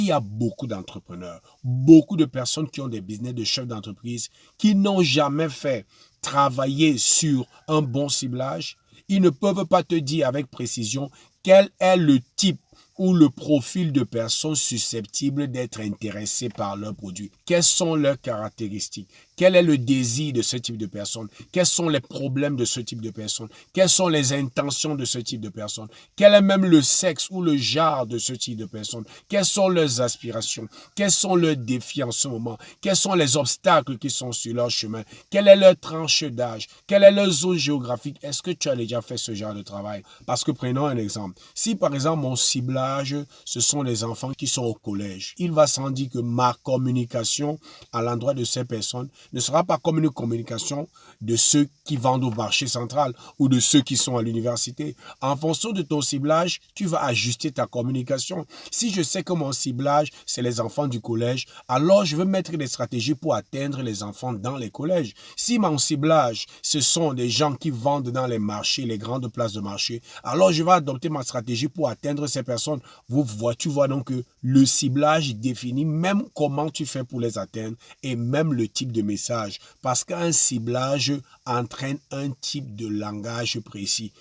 Il y a beaucoup d'entrepreneurs, beaucoup de personnes qui ont des business de chefs d'entreprise qui n'ont jamais fait travailler sur un bon ciblage. Ils ne peuvent pas te dire avec précision quel est le type ou le profil de personnes susceptibles d'être intéressées par leurs produits. Quelles sont leurs caractéristiques? Quel est le désir de ce type de personnes? Quels sont les problèmes de ce type de personnes? Quelles sont les intentions de ce type de personnes? Quel est même le sexe ou le genre de ce type de personnes? Quelles sont leurs aspirations? Quels sont leurs défis en ce moment? Quels sont les obstacles qui sont sur leur chemin? Quelle est leur tranche d'âge? Quelle est leur zone géographique? Est-ce que tu as déjà fait ce genre de travail? Parce que prenons un exemple. Si par exemple mon ciblage, ce sont les enfants qui sont au collège, il va sans dire que ma communication à l'endroit de ces personnes ne sera pas comme une communication de ceux qui vendent au marché central ou de ceux qui sont à l'université. En fonction de ton ciblage, tu vas ajuster ta communication. Si je sais que mon ciblage, c'est les enfants du collège, alors je vais mettre des stratégies pour atteindre les enfants dans les collèges. Si mon ciblage, ce sont des gens qui vendent dans les marchés, les grandes places de marché, alors je vais adopter ma stratégie pour atteindre ces personnes. Tu vois donc que le ciblage définit même comment tu fais pour les atteindre et même le type de message. Parce qu'un ciblage entraîne un type de langage précis.